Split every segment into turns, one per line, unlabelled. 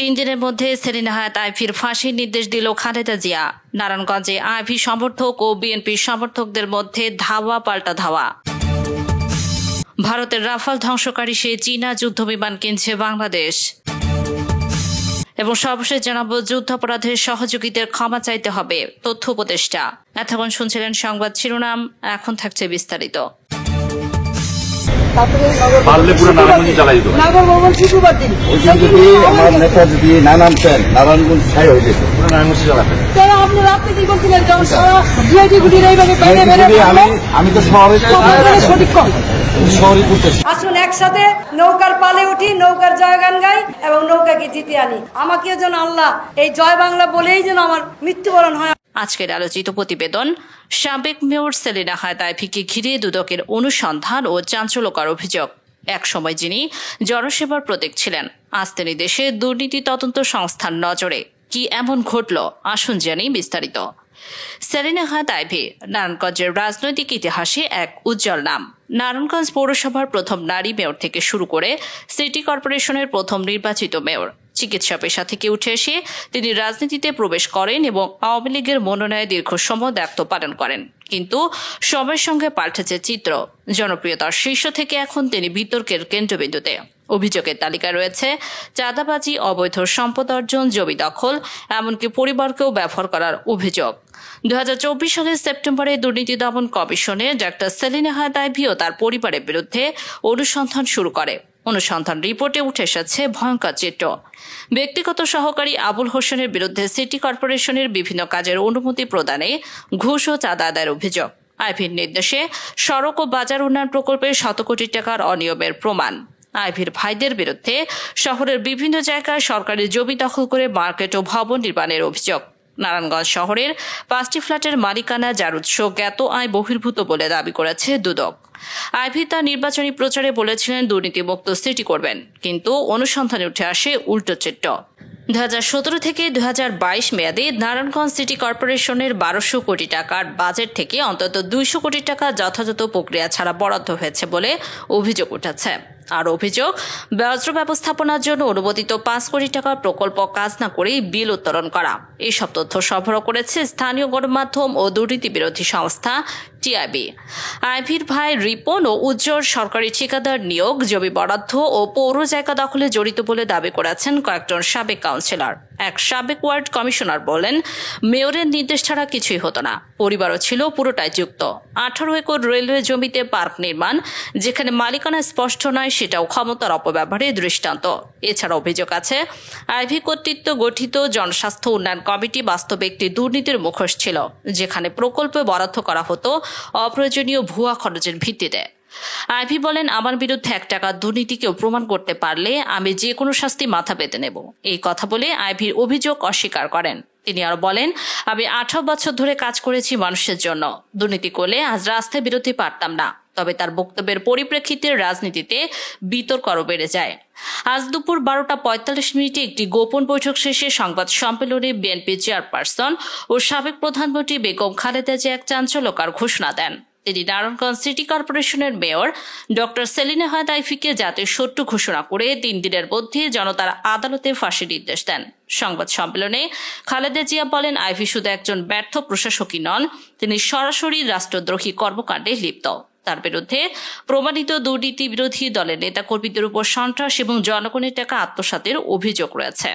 3 দিনের মধ্যে সেলিনা হায়াৎ আইভীর ফাঁসির নির্দেশ দিল খালেদা জিয়া। নারায়ণগঞ্জে আইভী সমর্থক ও বিএনপি সমর্থকদের মধ্যে ধাওয়া পাল্টা ধাওয়া। ভারতের রাফাল ধ্বংসকারী সেই চীনা যুদ্ধবিমান কিনছে বাংলাদেশ। এবং সর্বশেষ জানাবো, যুদ্ধাপরাধের সহযোগীদের ক্ষমা চাইতে হবে তথ্য উপদেষ্টা। এতক্ষণ শুনছিলেন সংবাদ শিরোনাম, এখন থাকছে বিস্তারিত।
আসুন একসাথে নৌকার পালে উঠি, নৌকার জয়গান গাই এবং নৌকাকে জিতে আনি। আমাকেও যেন আল্লাহ এই জয় বাংলা বলেই যেন আমার মৃত্যুবরণ হয়।
আজকের আলোচিত প্রতিবেদন, সাবেক মেয়র সেলিনা হায়াৎ আইভীকে ঘিরে দুদকের অনুসন্ধান ও চাঞ্চল্যকর অভিযোগ। এক সময় যিনি জনসেবার প্রতীক ছিলেন, আজ তিনি দেশে দুর্নীতি তদন্ত সংস্থার নজরে। কি এমন ঘটল, আসুন জানি বিস্তারিত। সেলিনা হায়াৎ আইভী নারায়ণগঞ্জের রাজনৈতিক ইতিহাসে এক উজ্জ্বল নাম। নারায়ণগঞ্জ পৌরসভার প্রথম নারী মেয়র থেকে শুরু করে সিটি কর্পোরেশনের প্রথম নির্বাচিত মেয়র। চিকিৎসা পেশা থেকে উঠে এসে তিনি রাজনীতিতে প্রবেশ করেন এবং আওয়ামী লীগের মনোনয়নে দীর্ঘ সময় দায়িত্ব পালন করেন। কিন্তু সময়ের সঙ্গে পাল্টেছে চিত্র। জনপ্রিয়তার শীর্ষ থেকে এখন তিনি বিতর্কের কেন্দ্রবিন্দুতে। অভিযোগের তালিকায় রয়েছে চাঁদাবাজি, অবৈধ সম্পদ অর্জন, জমি দখল, এমনকি পরিবারকেও ব্যবহার করার অভিযোগ। 2024 সালের সেপ্টেম্বরে দুর্নীতি দমন কমিশনে ডাক্তার সেলিনা হায়াৎ আইভী ও তার পরিবারের বিরুদ্ধে অনুসন্ধান শুরু করে। অনুসন্ধান রিপোর্টে উঠে এসেছে ভয়ঙ্কর চিত্র। ব্যক্তিগত সহকারী আবুল হোসেনের বিরুদ্ধে সিটি কর্পোরেশনের বিভিন্ন কাজের অনুমতি প্রদানে ঘুষ ও চাঁদা আদায়ের অভিযোগ। আইভীর নির্দেশে সড়ক ও বাজার উন্নয়ন প্রকল্পে শত কোটি টাকার অনিয়মের প্রমাণ। আইভীর ভাইদের বিরুদ্ধে শহরের বিভিন্ন জায়গায় সরকারি জমি দখল করে মার্কেট ও ভবন নির্মাণের অভিযোগ। নারায়ণগঞ্জ শহরের 5টি ফ্ল্যাটের মালিকানা যার উৎস জ্ঞাত আয় বহির্ভূত বলে দাবি করেছে দুদক। আইভী তার নির্বাচনী প্রচারে বলেছিলেন দুর্নীতিমুক্ত সিটি করবেন, কিন্তু অনুসন্ধানে উঠে আসে উল্টো চিত্র। 2017 থেকে 2022 মেয়াদে নারায়ণগঞ্জ সিটি কর্পোরেশনের 1200 কোটি টাকার বাজেট থেকে অন্তত 200 কোটি টাকা যথাযথ প্রক্রিয়া ছাড়া বরাদ্দ হয়েছে বলে অভিযোগ উঠেছে। আর অভিযোগ, বজ্র ব্যবস্থাপনার জন্য অনুমোদিত 5 কোটি টাকার প্রকল্প কাজ না করেই বিল উত্তোলন করা। এইসব তথ্য সরবরাহ করেছে স্থানীয় গণমাধ্যম ও দুর্নীতি বিরোধী সংস্থা টিআইবি। আইভীর ভাই রিপন ও উজ্জ্বল সরকারি ঠিকাদার নিয়োগ, জমি বরাদ্দ ও পৌর জায়গা দখলে জড়িত বলে দাবি করেছেন কয়েকজন সাবেক কাউন্সিলর। এক সাবেক ওয়ার্ড কমিশনার বলেন, মেয়রের নির্দেশ ছাড়া কিছুই হতো না, পরিবারও ছিল পুরোটাই যুক্ত। 18 একর রেলওয়ে জমিতে পার্ক নির্মাণ, যেখানে মালিকানা স্পষ্ট নয়, সেটাও ক্ষমতার অপব্যবহারের দৃষ্টান্ত। এছাড়া অভিযোগ আছে আইভী কর্তৃত্ব গঠিত জনস্বাস্থ্য উন্নয়ন কমিটি বাস্তবে একটি দুর্নীতির মুখোশ ছিল, যেখানে প্রকল্পে বরাদ্দ করা হতো অপ্রয়োজনীয় ভুয়া খরচের ভিত্তিতে। আইভী বলেন, আমার বিরুদ্ধে 1 টাকা দুর্নীতিকেও প্রমাণ করতে পারলে আমি যে কোনো শাস্তি মাথা পেতে নেব। এই কথা বলে আইভীর অভিযোগ অস্বীকার করেন। তিনি আরো বলেন, আমি 18 বছর ধরে কাজ করেছি মানুষের জন্য। দুর্নীতি করলে আজ রাস্তায় বেরোতে পারতাম না। তবে তার বক্তব্যের পরিপ্রেক্ষিতে রাজনীতিতে বিতর্ক আরও বেড়ে যায়। আজ দুপুর 12:45 একটি গোপন বৈঠক শেষে সংবাদ সম্মেলনে বিএনপি চেয়ারপারসন ও সাবেক প্রধানমন্ত্রী বেগম খালেদা জিয়া এক চাঞ্চল্যকর ঘোষণা দেন। তিনি নারায়ণগঞ্জ সিটি কর্পোরেশনের মেয়র ডক্টর সেলিনা হায়াৎ আইভীকে জাতীয় শত্রু ঘোষণা করে 3 দিনের মধ্যে জনতার আদালতে ফাঁসির নির্দেশ দেন। সংবাদ সম্মেলনে খালেদা জিয়া বলেন, আইভী শুধু একজন ব্যর্থ প্রশাসকই নন, তিনি সরাসরি রাষ্ট্রদ্রোহী কর্মকাণ্ডে লিপ্ত। তার বিরুদ্ধে প্রমাণিত দুর্নীতি বিরোধী দলের নেতাকর্মীদের উপর সন্ত্রাস এবং জনগণের টাকা আত্মসাতের অভিযোগ রয়েছে।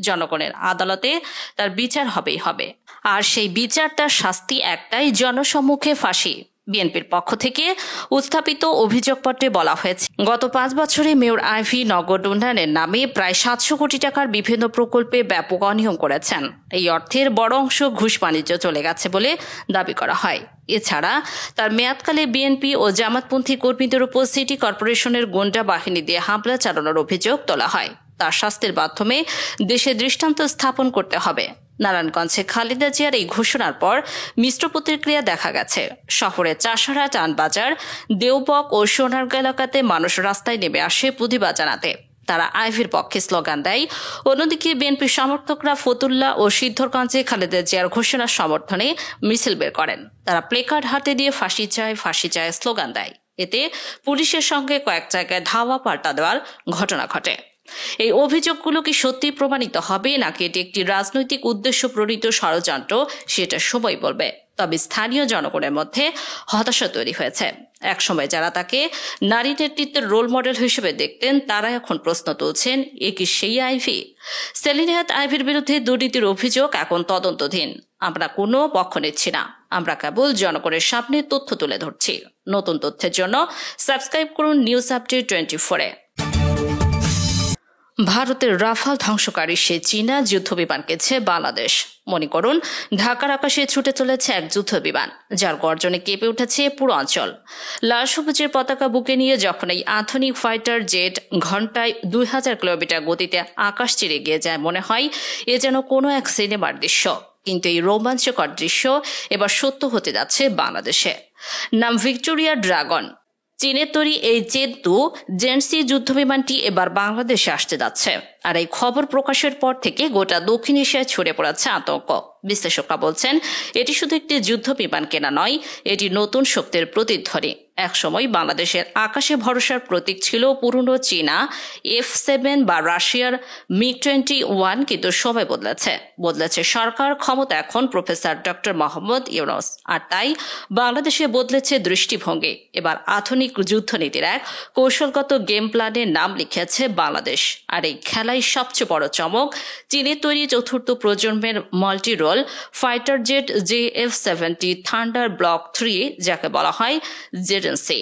জনগণের আদালতে তার বিচার হবেই হবে, আর সেই বিচার, তার শাস্তি একটাই, জনসম্মুখে ফাঁসি। বিএনপির পক্ষ থেকে উত্থাপিত অভিযোগপত্রে বলা হয়েছে, গত 5 বছরে মেয়র আইভী নগর উন্নয়নের নামে প্রায় 700 কোটি টাকার বিভিন্ন প্রকল্পে ব্যাপক অনিয়ম করেছেন। এই অর্থের বড় অংশ ঘুষ বাণিজ্য চলে গেছে বলে দাবি করা হয়। এছাড়া তার মেয়াদকালে বিএনপি ও জামাতপন্থী কর্মীদের উপর সিটি কর্পোরেশনের গোয়েন্দা বাহিনী দিয়ে হামলা চালানোর অভিযোগ তোলা হয়। তার শাস্তির মাধ্যমে দেশে দৃষ্টান্ত স্থাপন করতে হবে। নারায়ণগঞ্জে খালেদা জিয়ার এই ঘোষণার পর মিশ্র প্রতিক্রিয়া দেখা গেছে। শহরে চাষারা, টানবাজার, দেওবক ও সোনারগাঁ এলাকাতে মানুষ রাস্তায় নেমে আসে প্রতিবাদ জানাতে। তারা আইভীর পক্ষে স্লোগান দেয়। অন্যদিকে বিএনপি সমর্থকরা ফতুল্লা ও সিদ্ধরগঞ্জে খালেদা জিয়ার ঘোষণার সমর্থনে মিছিল বের করেন। তারা প্লেকার্ড হাতে দিয়ে ফাঁসি চায়, ফাঁসি চায় স্লোগান দেয়। এতে পুলিশের সঙ্গে কয়েক জায়গায় ধাওয়া পাল্টা দেওয়ার ঘটনা ঘটে। এই অভিযোগগুলো কি সত্যি প্রমাণিত হবে নাকি এটি একটি রাজনৈতিক উদ্দেশ্য প্রণীত ষড়যন্ত্র সেটা সময় বলবে। তবে স্থানীয় জনগণের মধ্যে হতাশা তৈরি হয়েছে। একসময় যারা তাকে নারী নেতৃত্বের রোল মডেল হিসেবে দেখতেন তারা এখন প্রশ্ন তুলছেন, এ কি সেই আইভি? সেলিনা হায়াৎ আইভির বিরুদ্ধে দুর্নীতির অভিযোগ এখন তদন্তাধীন। আমরা কোনো পক্ষ নিচ্ছি না, আমরা কেবল জনগণের সামনে তথ্য তুলে ধরছি। নতুন তথ্যের জন্য সাবস্ক্রাইব করুন নিউজ আপডেট 24-এ। ভারতের রাফাল ধ্বংসকারী সে চীনা যুদ্ধবিমান কেছে বাংলাদেশ। মনে করুন, ঢাকার আকাশে ছুটে চলেছে এক যুদ্ধবিমান, যার গর্জনে কেঁপে উঠেছে পুরো অঞ্চল। লাল সবুজের পতাকা বুকে নিয়ে যখন এই আধুনিক ফাইটার জেট ঘন্টায় 2000 কিলোমিটার গতিতে আকাশ চিরে গিয়ে যায়, মনে হয় এ যেন কোনো এক সিনেমার দৃশ্য। কিন্তু এই রোমাঞ্চকর দৃশ্য এবার সত্য হতে যাচ্ছে বাংলাদেশে। নাম ভিক্টোরিয়া ড্রাগন। চীনের তৈরি এই জেট-2 জেনসি যুদ্ধবিমানটি এবার বাংলাদেশে আসতে যাচ্ছে। আর এই খবর প্রকাশের পর থেকে গোটা দক্ষিণ এশিয়ায় ছড়ে পড়েছে আতঙ্ক। বিশ্লেষকরা বলছেন, এটি শুধু একটি যুদ্ধ বিমান কেনা নয়, এটি নতুন শক্তির প্রতিধ্বনি। একসময় বাংলাদেশের আকাশে ভরসার প্রতীক ছিল পুরনো চীনা F-7 বা রাশিয়ার MiG-21, কিন্তু সময় বদলেছে সরকার, ক্ষমতা এখন প্রফেসর ডক্টর মোহাম্মদ ইউনূস। আর তাই বাংলাদেশে বদলেছে দৃষ্টিভঙ্গি। এবার আধুনিক যুদ্ধনীতির এক কৌশলগত গেম প্ল্যানের নাম লিখেছে বাংলাদেশ। আর এই খেলায় সবচেয়ে বড় চমক, চীনের তৈরি চতুর্থ প্রজন্মের multi role fighter jet JF-70 thunder block 3, যাকে বলা হয় জেডেন্সি।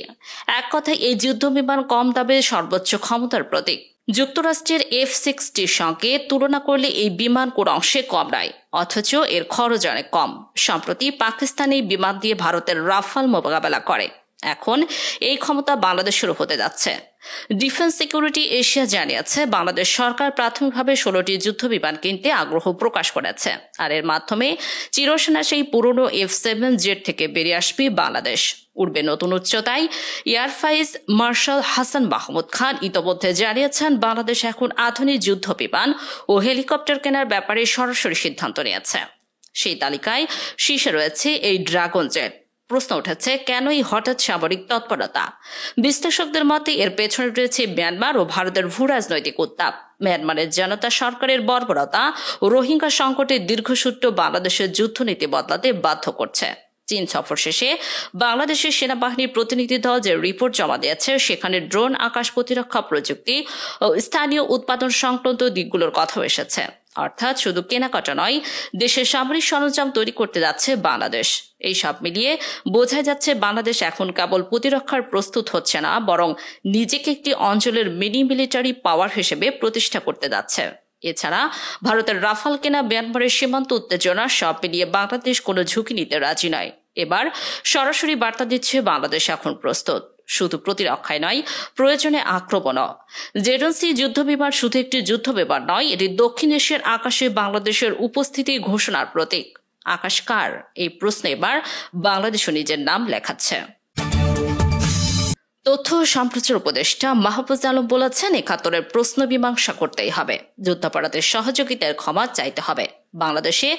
এক কথায় এই যুদ্ধবিমান কম দামে সর্বোচ্চ ক্ষমতার প্রতীক। যুক্তরাষ্ট্রের F-60 সঙ্গে তুলনা করলে এই বিমান কোন অংশে কম নয়, অথচ এর খরচ অনেক কম। সম্প্রতি পাকিস্তান এই বিমান দিয়ে ভারতের রাফাল মোকাবেলা করে। এখন এই ক্ষমতা বাংলাদেশেরও হতে যাচ্ছে। ডিফেন্স সিকিউরিটি এশিয়া জানিয়েছে, বাংলাদেশ সরকার প্রাথমিকভাবে 16টি যুদ্ধবিমান কিনতে আগ্রহ প্রকাশ করেছে। আর এর মাধ্যমে চিরসেনা সেই পুরনো F-7 জেট থেকে বেরিয়ে আসবে বাংলাদেশ, উঠবে নতুন উচ্চতায়। Air vice marshal Hasan Mahmud Khan ইতোমধ্যে জানিয়েছেন, বাংলাদেশ এখন আধুনিক যুদ্ধবিমান ও হেলিকপ্টার কেনার ব্যাপারে সরাসরি সিদ্ধান্ত নিয়েছে। সেই তালিকায় শীর্ষে রয়েছে এই ড্রাগন জেট। প্রশ্ন উঠেছে, কেন এই হঠাৎ সামরিক তৎপরতা? বিশ্লেষকদের মতে এর পেছনে রয়েছে মিয়ানমার ও ভারতের ভূ রাজনৈতিক উত্তাপ। মিয়ানমারের জনতা সরকারের বর্বরতা ও রোহিঙ্গা সংকটের দীর্ঘসূত্র বাংলাদেশের যুদ্ধনীতি বদলাতে বাধ্য করছে। চীন সফর শেষে বাংলাদেশের সেনাবাহিনীর প্রতিনিধি দল যে রিপোর্ট জমা দিয়েছে, সেখানে ড্রোন, আকাশ প্রতিরক্ষা প্রযুক্তি ও স্থানীয় উৎপাদন সংক্রান্ত দিকগুলোর কথাও এসেছে। অর্থাৎ শুধু কেনাকাটা নয়, দেশের সামরিক সরঞ্জাম তৈরি করতে যাচ্ছে বাংলাদেশ। এই সব মিলিয়ে বোঝা যাচ্ছে, বাংলাদেশ এখন কেবল প্রতিরক্ষার প্রস্তুত হচ্ছে না, বরং নিজেকে একটি অঞ্চলের মিনি মিলিটারি পাওয়ার হিসেবে প্রতিষ্ঠা করতে যাচ্ছে। এছাড়া ভারতের রাফাল কেনা, মিয়ানমারের সীমান্ত উত্তেজনা, সব মিলিয়ে বাংলাদেশ কোনো ঝুঁকি নিতে রাজি নয়। এবার সরাসরি বার্তা দিচ্ছে, বাংলাদেশ এখন প্রস্তুত, শুধু প্রতিরক্ষায় নয়, প্রয়োজনে আক্রমণও। জেডেন্সি যুদ্ধবিমান শুধু একটি যুদ্ধবিমান নয়, এটি দক্ষিণ এশিয়ার আকাশে বাংলাদেশের উপস্থিতি ঘোষণার প্রতীক। আকাশ কার? এই প্রশ্নে এবার বাংলাদেশও নিজের নাম লেখাচ্ছে। তথ্য ও সম্প্রচার উপদেষ্টা মাহফুজ আলম বলেছেন, ৭১-এর প্রশ্ন মীমাংসা করতেই হবে, যুদ্ধাপরাধের সহযোগিতার ক্ষমা চাইতে হবে। বাংলাদেশে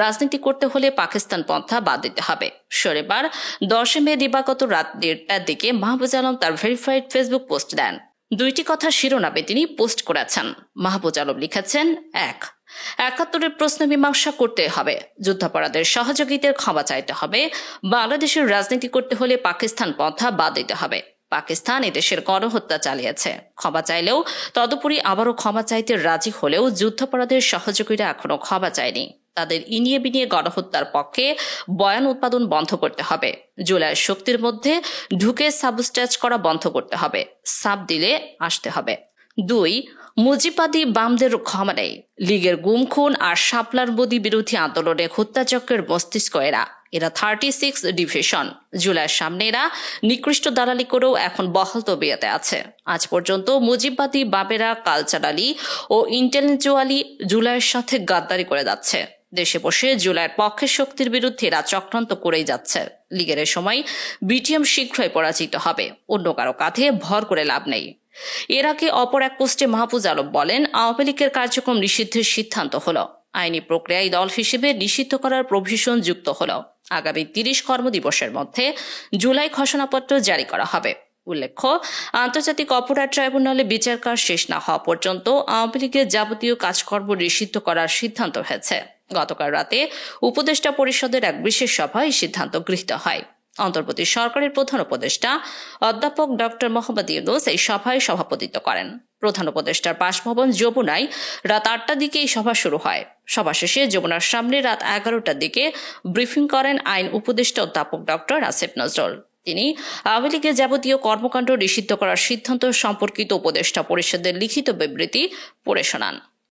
রাজনীতি করতে হলে পাকিস্তান পন্থা বাদ দিতে হবে। শনিবার 10 মে দিবাগত রাত 1টার দিকে মাহফুজ আলম তার ভেরিফাইড ফেসবুক পোস্ট দেন। 2টি কথা শিরোনামে তিনি পোস্ট করেছেন। মাহফুজ আলম লিখেছেন, ১, ৭১-এর প্রশ্ন মীমাংসা করতে হবে, যুদ্ধাপরাধের সহযোগিতার ক্ষমা চাইতে হবে। বাংলাদেশের রাজনীতি করতে হলে পাকিস্তান পন্থা বাদ দিতে হবে। পাকিস্তান এদেশের গণহত্যা চালিয়েছে, ক্ষমা চাইলেও, তদুপরি আবারও ক্ষমা চাইতে রাজি হলেও যুদ্ধাপরাধের সহযোগীরা এখনো ক্ষমা চায়নি। তাদের ইনিয়ে বিনিয়ে গণহত্যার পক্ষে বয়ান উৎপাদন বন্ধ করতে হবে। জুলাই শক্তির মধ্যে ঢুকে সাবস্ট্যাচ করা বন্ধ করতে হবে, সাব দিলে আসতে হবে। 2, মুজিবাদী বামদের ক্ষমা নেই। লীগের গুম, খুন আর শাপলার মোদি বিরোধী আন্দোলনে হত্যাযজ্ঞের মস্তিষ্ক এরা 36 ডিভিশন। জুলাইয়ের সামনে এরা নিকৃষ্ট দালালি করেও এখন বহাল তবিয়তে আছে। আজ পর্যন্ত মুজিববাদী বামেরা কালচারালি ও ইন্টেলেকচুয়ালি জুলাইয়ের সাথে গাদ্দারি করে যাচ্ছে। দেশে বসে জুলাইয়ের পক্ষের শক্তির বিরুদ্ধে এরা চক্রান্ত করেই যাচ্ছে। লীগের সময় বিটিএম শীঘ্রই পরাজিত হবে, অন্য কারো কাঁধে ভর করে লাভ নেই। এর আগে অপর এক পোস্টে মাহফুজ আলম বলেন, আওয়ামী লীগের কার্যক্রম নিষিদ্ধের সিদ্ধান্ত হলো, আইনি প্রক্রিয়ায় দল হিসেবে নিষিদ্ধ করার প্রভিশন যুক্ত হলো। আগামী 30 কর্মদিবসের মধ্যে জুলাই ঘোষণাপত্র জারি করা হবে। উল্লেখ্য, আন্তর্জাতিক অপরাধ ট্রাইব্যুনালে বিচার কাজ শেষ না হওয়া পর্যন্ত আওয়ামী লীগের যাবতীয় কাজকর্ম নিষিদ্ধ করার সিদ্ধান্ত হয়েছে। গতকাল রাতে উপদেষ্টা পরিষদের এক বিশেষ সভায় এই সিদ্ধান্ত গৃহীত হয়। অন্তর্বর্তী সরকারের প্রধান উপদেষ্টা অধ্যাপক ডক্টর মোহাম্মদ ইউনূস এই সভায় সভাপতিত্ব করেন। প্রধান উপদেষ্টার বাসভবন যমুনায় রাত 8টার দিকে এই সভা শুরু হয়। সভা শেষে যমুনার সামনে রাত 11টার দিকে ব্রিফিং করেন আইন উপদেষ্টা অধ্যাপক ডক্টর আসিফ নজরুল। তিনি আওয়ামী লীগের যাবতীয় কর্মকাণ্ড নিষিদ্ধ করার সিদ্ধান্ত সম্পর্কিত উপদেষ্টা পরিষদের লিখিত বিবৃতি পড়ে শোনান।